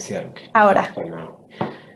presencial. Ahora.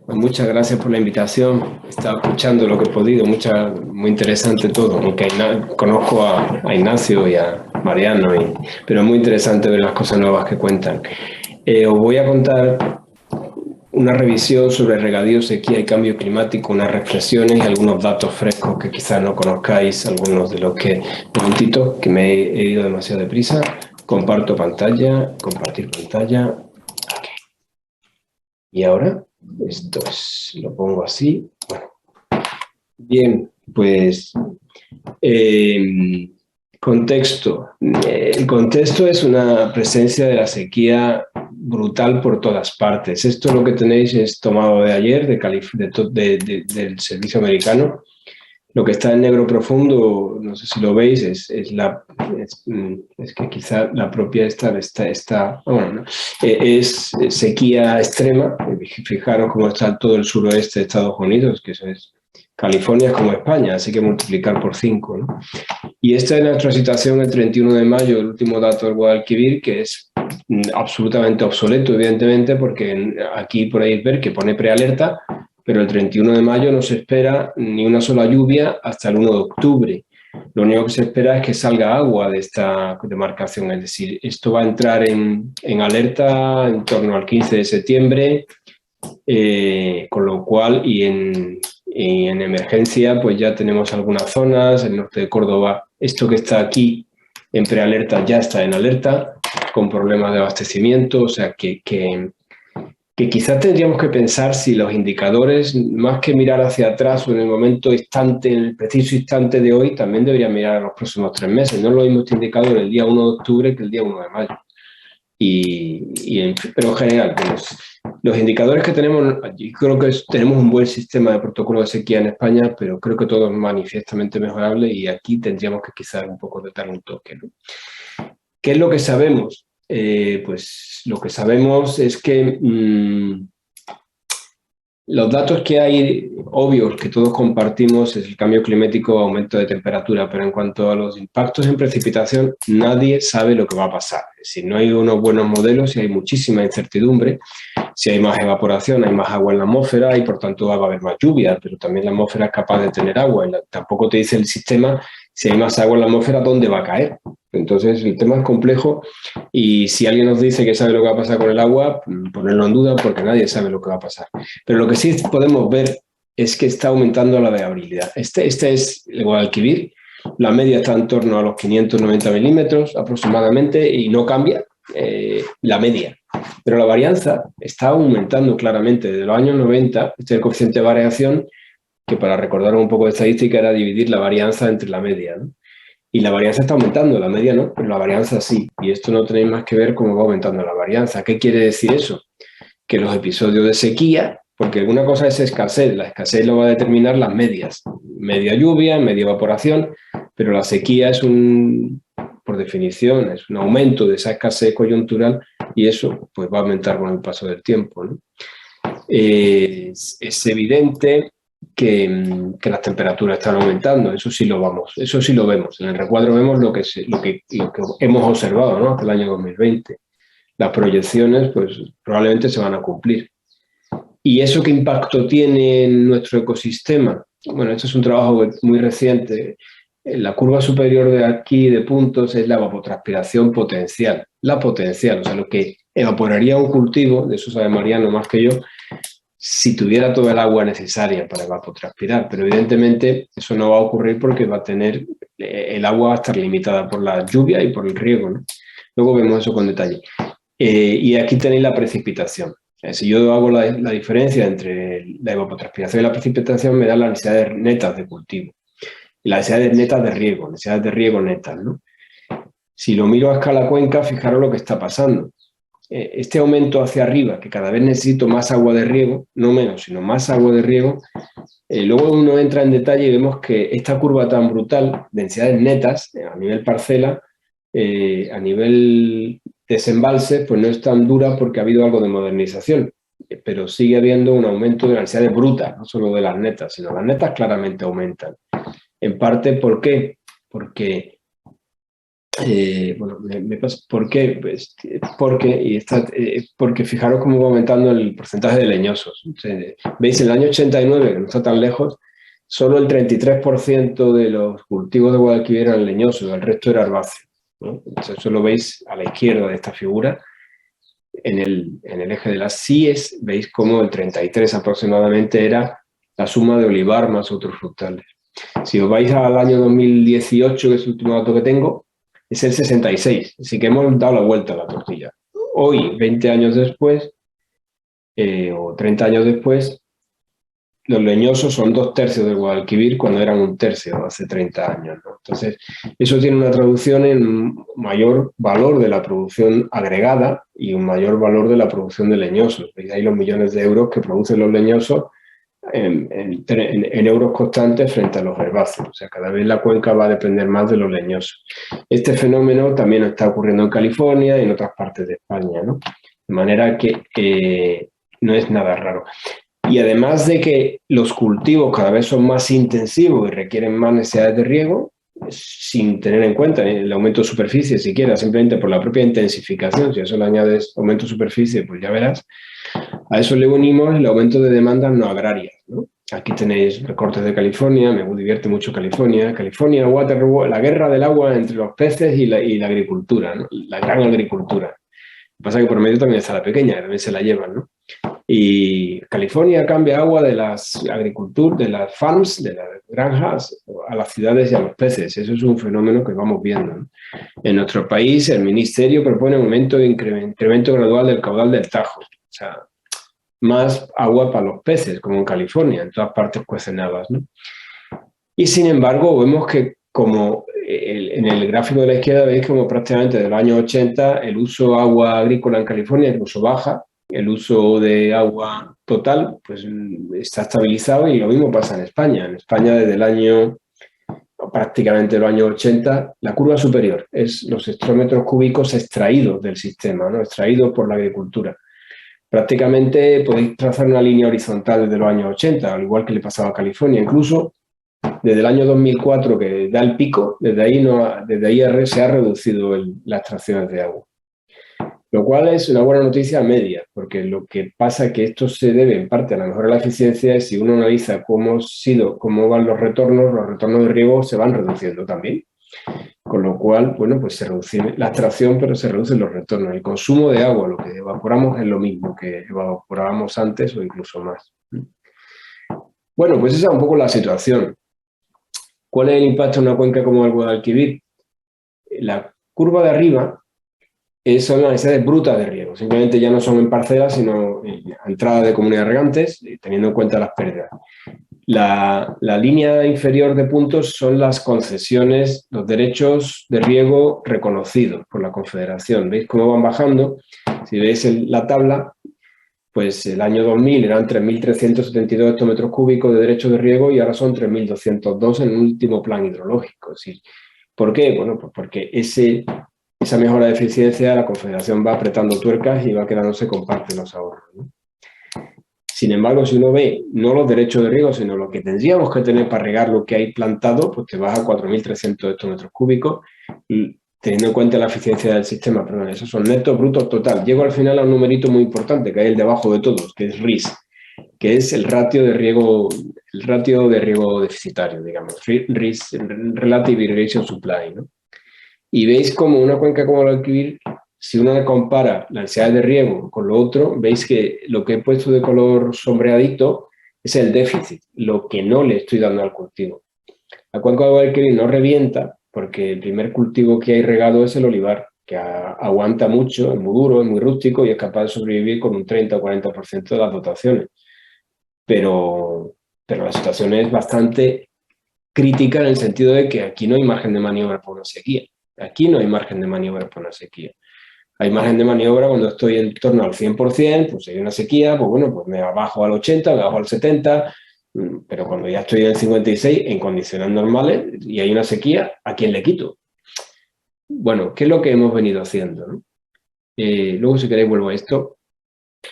Pues muchas gracias por la invitación. He estado escuchando lo que he podido, muy interesante todo. Aunque conozco a Ignacio y a Mariano, pero es muy interesante ver las cosas nuevas que cuentan. Os voy a contar una revisión sobre regadío, sequía y cambio climático, unas reflexiones y algunos datos frescos que quizás no conozcáis, algunos de los que... Un momentito, que me he ido demasiado deprisa. Comparto pantalla, compartir pantalla. Okay. Y ahora, lo pongo así. Bueno. Bien, pues... contexto. El contexto es una presencia de la sequía brutal por todas partes. Esto lo que tenéis es tomado de ayer, del servicio americano. Lo que está en negro profundo, no sé si lo veis, es que quizá la propia es sequía extrema. Fijaros cómo está todo el suroeste de Estados Unidos, que eso es California, es como España, así que multiplicar por 5, ¿no? Y esta es nuestra situación el 31 de mayo, el último dato del Guadalquivir, que es absolutamente obsoleto, evidentemente, porque aquí podéis ver que pone prealerta, pero el 31 de mayo no se espera ni una sola lluvia hasta el 1 de octubre. Lo único que se espera es que salga agua de esta demarcación, es decir, esto va a entrar en alerta en torno al 15 de septiembre, con lo cual, y en emergencia, pues ya tenemos algunas zonas, el norte de Córdoba, esto que está aquí en prealerta ya está en alerta, con problemas de abastecimiento, o sea que quizás tendríamos que pensar si los indicadores, más que mirar hacia atrás o en el momento instante, en el preciso instante de hoy, también deberían mirar a los próximos 3 meses. No es lo mismo este indicador el día 1 de octubre que el día 1 de mayo. Pero en general, los indicadores que tenemos, yo creo que tenemos un buen sistema de protocolo de sequía en España, pero creo que todo es manifiestamente mejorable y aquí tendríamos que quizás un poco de dar un toque, ¿no? ¿Qué es lo que sabemos? Pues lo que sabemos es que los datos que hay obvios que todos compartimos es el cambio climático, aumento de temperatura, pero en cuanto a los impactos en precipitación, nadie sabe lo que va a pasar. Es decir, no hay unos buenos modelos y hay muchísima incertidumbre. Si hay más evaporación, hay más agua en la atmósfera y por tanto va a haber más lluvia, pero también la atmósfera es capaz de tener agua. Tampoco te dice el sistema, si hay más agua en la atmósfera, ¿dónde va a caer? Entonces el tema es complejo y si alguien nos dice que sabe lo que va a pasar con el agua, ponerlo en duda porque nadie sabe lo que va a pasar. Pero lo que sí podemos ver es que está aumentando la variabilidad. Este es el Guadalquivir, la media está en torno a los 590 milímetros aproximadamente y no cambia la media. Pero la varianza está aumentando claramente. Desde los años 90, este es el coeficiente de variación, que para recordar un poco de estadística era dividir la varianza entre la media, ¿no? Y la varianza está aumentando, la media no, pero la varianza sí. Y esto no tenéis más que ver cómo va aumentando la varianza. ¿Qué quiere decir eso? Que los episodios de sequía, porque alguna cosa es escasez, la escasez lo va a determinar las medias. Media lluvia, media evaporación, pero la sequía es por definición, es un aumento de esa escasez coyuntural y eso pues va a aumentar con el paso del tiempo, ¿no? Es evidente que las temperaturas están aumentando, eso sí lo vemos. En el recuadro vemos lo que hemos observado, ¿no? Hasta el año 2020. Las proyecciones pues probablemente se van a cumplir. ¿Y eso qué impacto tiene en nuestro ecosistema? Bueno, esto es un trabajo muy reciente. La curva superior de aquí de puntos es la evapotranspiración potencial. La potencial, o sea, lo que evaporaría un cultivo, de eso sabe Mariano más que yo, si tuviera toda el agua necesaria para evapotranspirar. Pero evidentemente eso no va a ocurrir porque el agua va a estar limitada por la lluvia y por el riego, ¿no? Luego vemos eso con detalle. Y aquí tenéis la precipitación. Si yo hago la diferencia entre la evapotranspiración y la precipitación, me da las necesidades netas de cultivo. Y las necesidades netas de riego netas, ¿no? Si lo miro a escala cuenca, fijaros lo que está pasando. Este aumento hacia arriba, que cada vez necesito más agua de riego, no menos, sino más agua de riego, luego uno entra en detalle y vemos que esta curva tan brutal, densidades netas a nivel parcela, a nivel desembalse, pues no es tan dura porque ha habido algo de modernización, pero sigue habiendo un aumento de las densidades brutas, no solo de las netas, sino las netas claramente aumentan. En parte, ¿por qué? Porque bueno, me pasa, ¿por qué? Pues, porque fijaros cómo va aumentando el porcentaje de leñosos. O sea, veis, en el año 89, que no está tan lejos, solo el 33% de los cultivos de Guadalquivir eran leñosos, el resto era herbáceo, ¿no? Entonces, eso lo veis a la izquierda de esta figura. En el eje de las CIES, veis cómo el 33 aproximadamente era la suma de olivar más otros frutales. Si os vais al año 2018, que es el último dato que tengo, es el 66. Así que hemos dado la vuelta a la tortilla. Hoy, 20 años después, o 30 años después, los leñosos son 2/3 del Guadalquivir cuando eran 1/3 hace 30 años, ¿no? Entonces, eso tiene una traducción en mayor valor de la producción agregada y un mayor valor de la producción de leñosos. Veis ahí los millones de euros que producen los leñosos en euros constantes frente a los herbáceos. O sea, cada vez la cuenca va a depender más de los leñosos. Este fenómeno también está ocurriendo en California y en otras partes de España, ¿no? De manera que no es nada raro. Y además de que los cultivos cada vez son más intensivos y requieren más necesidades de riego, sin tener en cuenta el aumento de superficie siquiera, simplemente por la propia intensificación, si a eso le añades aumento de superficie, pues ya verás. A eso le unimos el aumento de demandas no agrarias, ¿no? Aquí tenéis recortes de California, me divierte mucho California. California, la guerra del agua entre los peces y la agricultura, ¿no? La gran agricultura. Lo que pasa es que por medio también está la pequeña, que también se la llevan, ¿no? Y California cambia agua de las de las farms, de las granjas, a las ciudades y a los peces. Eso es un fenómeno que vamos viendo, ¿no? En nuestro país, el Ministerio propone un aumento de incremento gradual del caudal del Tajo. O sea, más agua para los peces, como en California, en todas partes cuecen habas, ¿no? Y sin embargo, vemos que como en el gráfico de la izquierda veis como prácticamente de los años 80 el uso de agua agrícola en California incluso baja, el uso de agua total pues está estabilizado y lo mismo pasa en España. En España desde el año, prácticamente los años 80, la curva superior es los hectómetros cúbicos extraídos del sistema, ¿no? Extraídos por la agricultura. Prácticamente podéis trazar una línea horizontal desde los años 80, al igual que le pasaba a California. Incluso desde el año 2004, que da el pico, desde ahí se ha reducido las extracciones de agua. Lo cual es una buena noticia a media, porque lo que pasa es que esto se debe en parte a la mejora de la eficiencia y si uno analiza cómo van los retornos de riego se van reduciendo también. Con lo cual, bueno, pues se reduce la extracción, pero se reducen los retornos. El consumo de agua, lo que evaporamos es lo mismo que evaporábamos antes o incluso más. Bueno, pues esa es un poco la situación. ¿Cuál es el impacto en una cuenca como el Guadalquivir? La curva de arriba son las necesidades brutas de riego. Simplemente ya no son en parcelas, sino a entrada de comunidades regantes, teniendo en cuenta las pérdidas. La línea inferior de puntos son las concesiones, los derechos de riego reconocidos por la Confederación. ¿Veis cómo van bajando? Si veis la tabla, pues el año 2000 eran 3.372 hectómetros cúbicos de derechos de riego y ahora son 3.202 en el último plan hidrológico. ¿Sí? ¿Por qué? Bueno, pues porque esa mejora de eficiencia la Confederación va apretando tuercas y va quedándose con parte de los ahorros, ¿no? Sin embargo, si uno ve no los derechos de riego, sino lo que tendríamos que tener para regar lo que hay plantado, pues te vas a 4.300 hectómetros cúbicos, y teniendo en cuenta la eficiencia del sistema. Perdón, esos son netos, brutos, total. Llego al final a un numerito muy importante, que hay el debajo de todos, que es RIS, que es el ratio de riego deficitario, digamos, RIS, Relative Irrigation Supply, ¿no? Y veis como una cuenca como el Guadalquivir, si uno compara la necesidad de riego con lo otro, veis que lo que he puesto de color sombreadito es el déficit, lo que no le estoy dando al cultivo. La cuenca del Guadalquivir no revienta porque el primer cultivo que hay regado es el olivar, que aguanta mucho, es muy duro, es muy rústico y es capaz de sobrevivir con un 30 o 40% de las dotaciones. Pero la situación es bastante crítica en el sentido de que aquí no hay margen de maniobra por una sequía. Aquí no hay margen de maniobra por una sequía. Hay margen de maniobra cuando estoy en torno al 100%, pues si hay una sequía, pues bueno, pues me bajo al 80, me bajo al 70, pero cuando ya estoy en el 56, en condiciones normales, y hay una sequía, ¿a quién le quito? Bueno, ¿qué es lo que hemos venido haciendo, ¿no? Luego, si queréis, vuelvo a esto.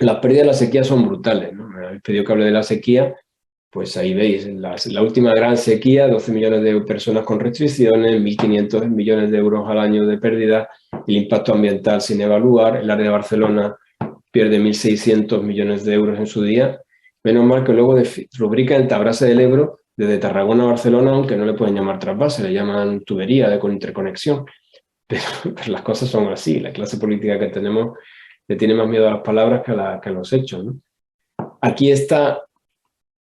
Las pérdidas de la sequía son brutales, ¿no? Me habéis pedido que hable de la sequía, Pues ahí veis, la última gran sequía, 12 millones de personas con restricciones, 1.500 millones de euros al año de pérdida, el impacto ambiental sin evaluar, el área de Barcelona pierde 1.600 millones de euros en su día. Menos mal que luego rubrica en Tabrasa del Ebro, desde Tarragona a Barcelona, aunque no le pueden llamar trasvase, le llaman tubería de interconexión. Pero las cosas son así, la clase política que tenemos le tiene más miedo a las palabras que a los hechos, ¿no? Aquí está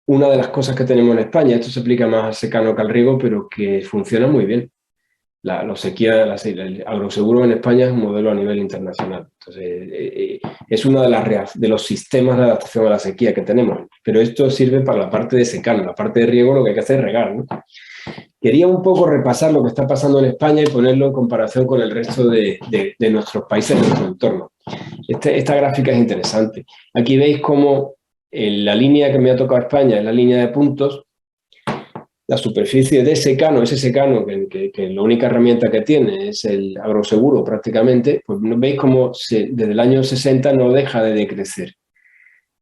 una de las cosas que tenemos en España, esto se aplica más al secano que al riego, pero que funciona muy bien. Los sequía, el agroseguro en España es un modelo a nivel internacional. Entonces, es uno de los sistemas de adaptación a la sequía que tenemos. Pero esto sirve para la parte de secano. La parte de riego lo que hay que hacer es regar, ¿no? Quería un poco repasar lo que está pasando en España y ponerlo en comparación con el resto de nuestros países de nuestro entorno. Esta gráfica es interesante. Aquí veis cómo la línea que me ha tocado España es la línea de puntos. La superficie de secano, ese secano que la única herramienta que tiene es el agroseguro prácticamente, pues veis cómo desde el año 60 no deja de decrecer.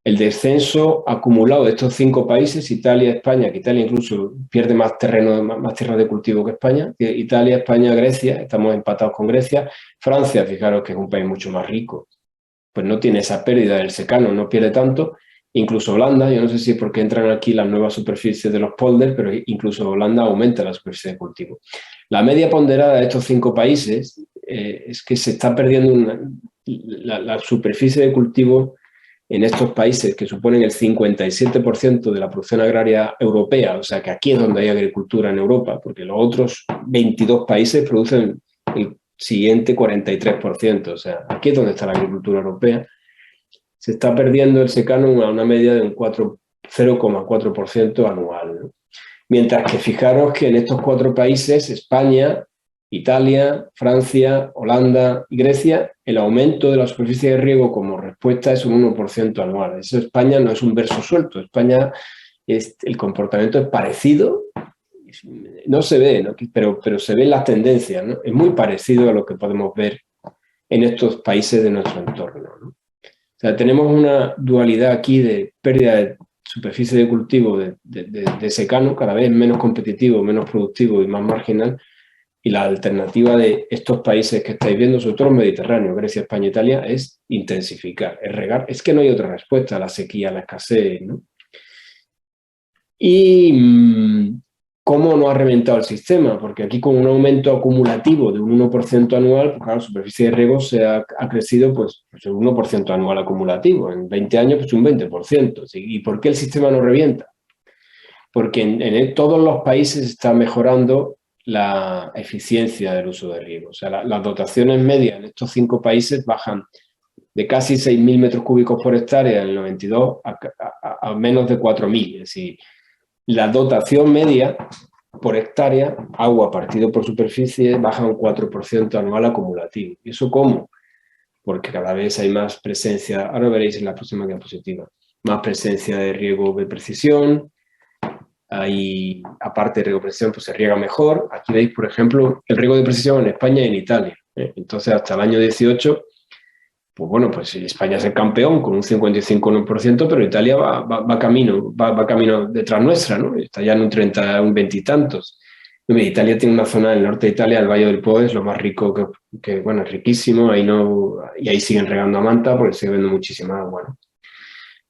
El descenso acumulado de estos 5 países, Italia, España, que Italia incluso pierde más terreno, más tierra de cultivo que España, Italia, España, Grecia, estamos empatados con Grecia, Francia, fijaros que es un país mucho más rico, pues no tiene esa pérdida del secano, no pierde tanto. Incluso Holanda, yo no sé si es porque entran aquí las nuevas superficies de los polders, pero incluso Holanda aumenta la superficie de cultivo. La media ponderada de estos 5 países es que se está perdiendo la superficie de cultivo en estos países que suponen el 57% de la producción agraria europea, o sea que aquí es donde hay agricultura en Europa, porque los otros 22 países producen el siguiente 43%, o sea, aquí es donde está la agricultura europea. Se está perdiendo el secano a una media de un 0,4% anual, ¿no? Mientras que fijaros que en estos 4 países, España, Italia, Francia, Holanda y Grecia, el aumento de la superficie de riego como respuesta es un 1% anual. Eso España no es un verso suelto. España, el comportamiento es parecido, no se ve, ¿no? Pero se ven las tendencias, ¿no? Es muy parecido a lo que podemos ver en estos países de nuestro entorno, ¿no? O sea, tenemos una dualidad aquí de pérdida de superficie de cultivo de secano, cada vez menos competitivo, menos productivo y más marginal, y la alternativa de estos países que estáis viendo, sobre todo los mediterráneos, Grecia, España, Italia, es intensificar, es regar. Es que no hay otra respuesta a la sequía, a la escasez, ¿no? Y ¿cómo no ha reventado el sistema? Porque aquí con un aumento acumulativo de un 1% anual, pues claro, la superficie de riego ha crecido pues un 1% anual acumulativo. En 20 años, pues un 20%. ¿Y por qué el sistema no revienta? Porque en todos los países está mejorando la eficiencia del uso de riego. O sea, las dotaciones medias en estos 5 países bajan de casi 6.000 metros cúbicos por hectárea en el 92 a menos de 4.000. Es decir, la dotación media por hectárea, agua partido por superficie, baja un 4% anual acumulativo. ¿Y eso cómo? Porque cada vez hay más presencia, ahora veréis en la próxima diapositiva, más presencia de riego de precisión. Hay, aparte de riego de precisión, pues se riega mejor. Aquí veis, por ejemplo, el riego de precisión en España y en Italia. Entonces, hasta el año 18, pues bueno, pues España es el campeón con un 55%, pero Italia va camino detrás nuestra, ¿no? Está ya en un 30, un 20 y tantos. Italia tiene una zona del norte de Italia, el Valle del Po, es lo más rico que bueno, es riquísimo, ahí no, y ahí siguen regando a manta porque sigue habiendo muchísima agua, ¿no?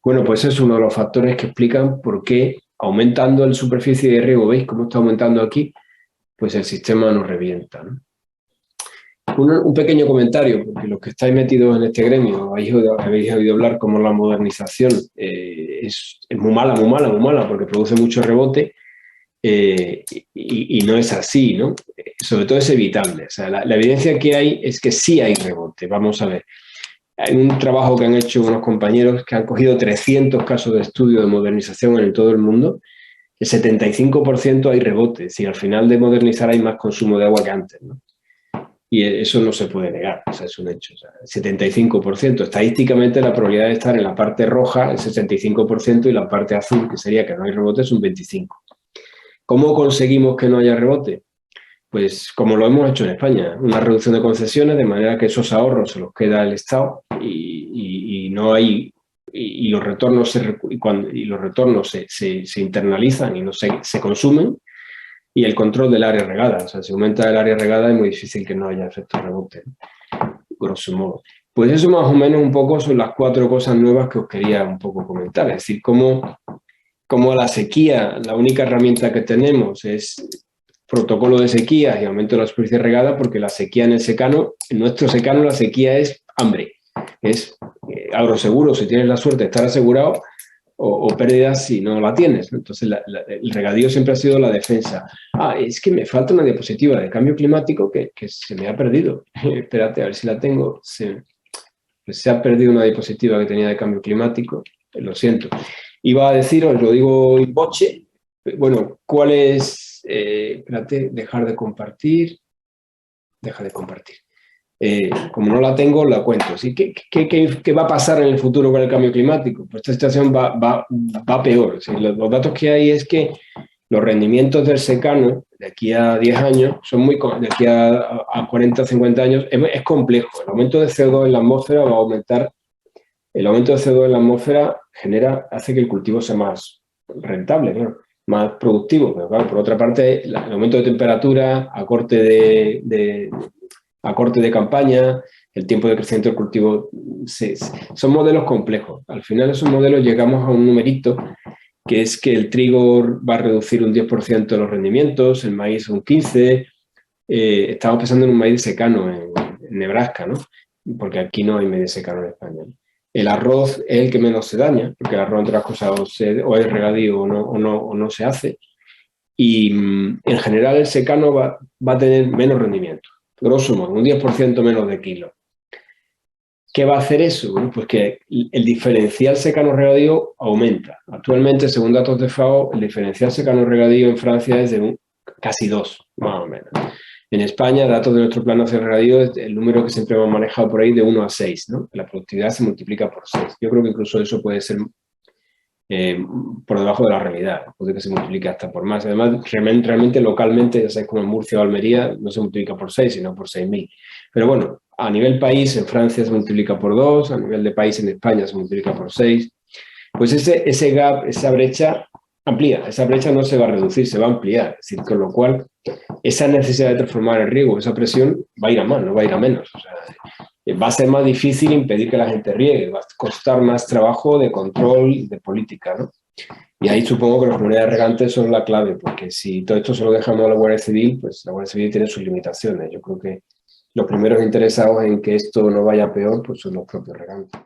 Bueno, pues es uno de los factores que explican por qué aumentando la superficie de riego, ¿veis cómo está aumentando aquí? Pues el sistema no revienta, ¿no? Un pequeño comentario, porque los que estáis metidos en este gremio habéis oído hablar como la modernización es muy mala, muy mala, muy mala, porque produce mucho rebote y no es así, ¿no? Sobre todo es evitable. O sea, la evidencia que hay es que sí hay rebote. Vamos a ver. Hay un trabajo que han hecho unos compañeros que han cogido 300 casos de estudio de modernización en todo el mundo. El 75% hay rebote. Si al final de modernizar hay más consumo de agua que antes, ¿no? Y eso no se puede negar, o sea, es un hecho. O sea, el 75%. Estadísticamente la probabilidad de estar en la parte roja es 65% y la parte azul, que sería que no hay rebote, es un 25%. ¿Cómo conseguimos que no haya rebote? Pues como lo hemos hecho en España, una reducción de concesiones de manera que esos ahorros se los queda el Estado y no hay y los retornos, se internalizan y no se consumen, y el control del área regada. O sea, si aumenta el área regada es muy difícil que no haya efecto rebote, grosso modo. Pues eso más o menos un poco son las 4 cosas nuevas que os quería un poco comentar. Es decir, cómo la sequía, la única herramienta que tenemos es protocolo de sequía y aumento de la superficie regada, porque la sequía en nuestro secano, la sequía es hambre. Es agroseguro si tienes la suerte de estar asegurado, o pérdidas si no la tienes. Entonces, el regadío siempre ha sido la defensa. Es que me falta una diapositiva de cambio climático que se me ha perdido. Espérate, a ver si la tengo. Se ha perdido una diapositiva que tenía de cambio climático. Lo siento. Iba a deciros, lo digo in voce, bueno, ¿cuál es? Espérate, dejar de compartir. Deja de compartir. Como no la tengo, la cuento. ¿Sí? ¿Qué va a pasar en el futuro con el cambio climático? Pues esta situación va peor. ¿Sí? Los datos que hay es que los rendimientos del secano de aquí a 10 años, de aquí a 40, 50 años, es complejo. El aumento de CO2 en la atmósfera va a aumentar. El aumento de CO2 en la atmósfera hace que el cultivo sea más rentable, claro, más productivo. Pero claro, por otra parte, el aumento de temperatura a corte de campaña, el tiempo de crecimiento del cultivo, son modelos complejos. Al final, esos modelos llegamos a un numerito, que es que el trigo va a reducir un 10% de los rendimientos, el maíz un 15%. Estamos pensando en un maíz secano en Nebraska, ¿no? Porque aquí no hay maíz secano en España, ¿no? El arroz es el que menos se daña, porque el arroz, entre las cosas, o es regadío o no se hace. Y en general el secano va a tener menos rendimiento, grosso modo, un 10% menos de kilo. ¿Qué va a hacer eso? Bueno, pues que el diferencial secano-regadío aumenta. Actualmente, según datos de FAO, el diferencial secano-regadío en Francia es de casi 2, más o menos. En España, datos de nuestro plan nacional de regadío, es el número que siempre hemos manejado por ahí de 1 a 6, ¿no? La productividad se multiplica por 6. Yo creo que incluso eso puede ser por debajo de la realidad, puede que se multiplique hasta por más. Además, realmente localmente, ya sabéis, como en Murcia o Almería, no se multiplica por 6, sino por 6.000. Pero bueno, a nivel país, en Francia se multiplica por 2, a nivel de país en España se multiplica por 6. Pues ese gap, esa brecha amplía, esa brecha no se va a reducir, se va a ampliar. Es decir, con lo cual, esa necesidad de transformar el riego, esa presión, va a ir a más, no va a ir a menos. O sea, va a ser más difícil impedir que la gente riegue, va a costar más trabajo de control y de política, ¿no? Y ahí supongo que las comunidades regantes son la clave, porque si todo esto se lo dejamos a la Guardia Civil, pues la Guardia Civil tiene sus limitaciones. Yo creo que los primeros interesados en que esto no vaya peor, pues son los propios regantes.